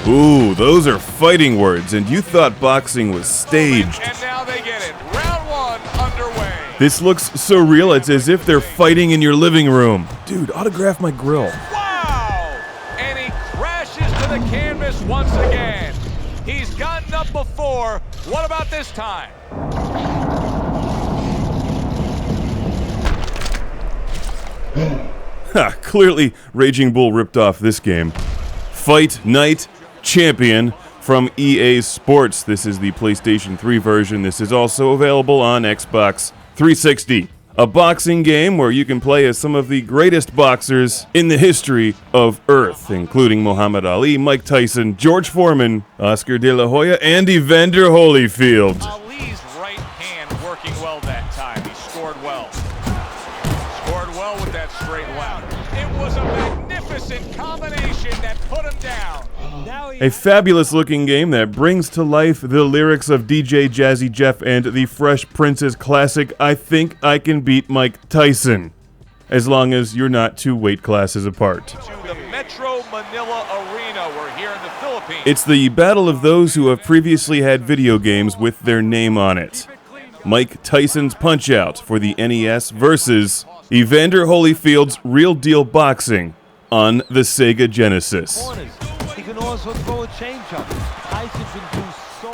Ooh, those are fighting words, and you thought boxing was staged. And now they get it. Round one underway. This looks so real, it's as if they're fighting in your living room. Dude, autograph my grill. Wow! And he crashes to the canvas once again. He's gotten up before. What about this time? Ha, clearly Raging Bull ripped off this game. Fight Night Champion from EA Sports. This is the PlayStation 3 version. This is also available on Xbox 360. A boxing game where you can play as some of the greatest boxers in the history of Earth, including Mohammed Ali, Mike Tyson, George Foreman, Oscar de la Hoya, and Evander Holyfield. Ali's right hand working well that time. He scored well. Scored well with that straight left. It was a magnificent combination that put him down. A fabulous looking game that brings to life the lyrics of DJ Jazzy Jeff and the Fresh Prince's classic, I Think I Can Beat Mike Tyson. As long as you're not 2 weight classes apart. To the Metro Manila Arena, we're here in the Philippines. It's the battle of those who have previously had video games with their name on it. Mike Tyson's Punch-Out for the NES versus Evander Holyfield's Real Deal Boxing on the Sega Genesis.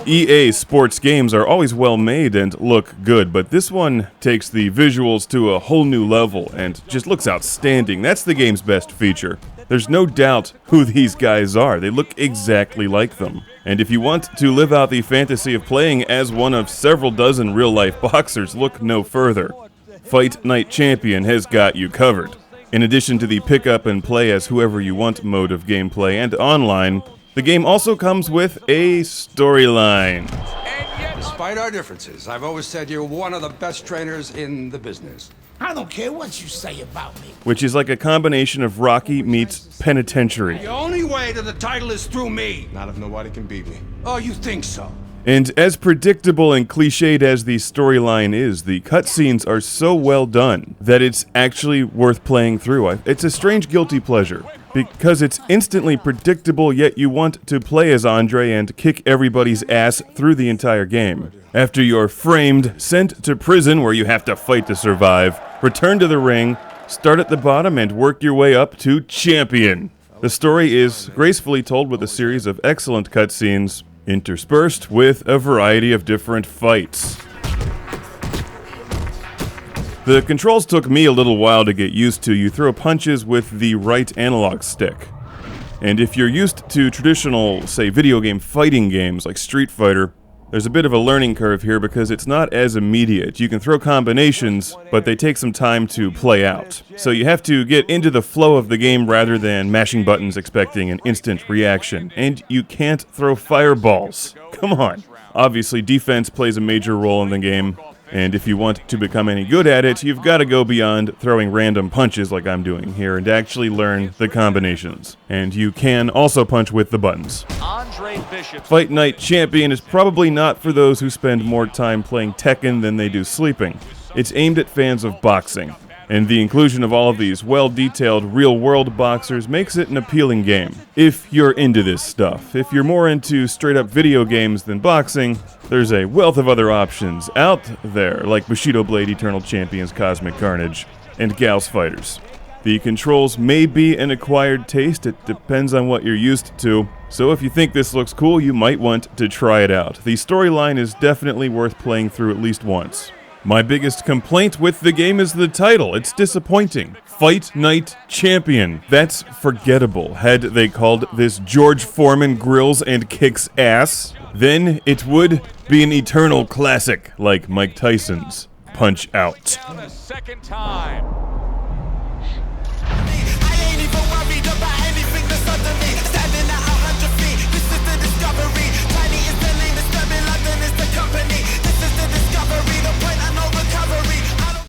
EA Sports games are always well made and look good, but this one takes the visuals to a whole new level and just looks outstanding. That's the game's best feature. There's no doubt who these guys are. They look exactly like them. And if you want to live out the fantasy of playing as one of several dozen real-life boxers, look no further. Fight Night Champion has got you covered. In addition to the pick up and play as whoever you want mode of gameplay and online, the game also comes with a storyline. Despite our differences, I've always said you're one of the best trainers in the business. I don't care what you say about me. Which is like a combination of Rocky meets Penitentiary. The only way to the title is through me. Not if nobody can beat me. Oh, you think so? And as predictable and cliched as the storyline is, the cutscenes are so well done that it's actually worth playing through. It's a strange guilty pleasure, because it's instantly predictable, yet you want to play as Andre and kick everybody's ass through the entire game. After you're framed, sent to prison where you have to fight to survive, return to the ring, start at the bottom, and work your way up to champion. The story is gracefully told with a series of excellent cutscenes, interspersed with a variety of different fights. The controls took me a little while to get used to. You throw punches with the right analog stick. And if you're used to traditional, say, video game fighting games like Street Fighter, there's a bit of a learning curve here because it's not as immediate. You can throw combinations, but they take some time to play out. So you have to get into the flow of the game rather than mashing buttons expecting an instant reaction. And you can't throw fireballs. Come on. Obviously, defense plays a major role in the game. And if you want to become any good at it, you've got to go beyond throwing random punches like I'm doing here and actually learn the combinations. And you can also punch with the buttons. Fight Night Champion is probably not for those who spend more time playing Tekken than they do sleeping. It's aimed at fans of boxing. And the inclusion of all of these well-detailed, real-world boxers makes it an appealing game. If you're into this stuff. If you're more into straight-up video games than boxing, there's a wealth of other options out there, like Bushido Blade Eternal Champions Cosmic Carnage, and Gals Fighters. The controls may be an acquired taste, it depends on what you're used to, so if you think this looks cool, you might want to try it out. The storyline is definitely worth playing through at least once. My biggest complaint with the game is the title. It's disappointing. Fight Night Champion. That's forgettable. Had they called this George Foreman Grills and Kicks Ass, then it would be an eternal classic like Mike Tyson's Punch-Out. Second time.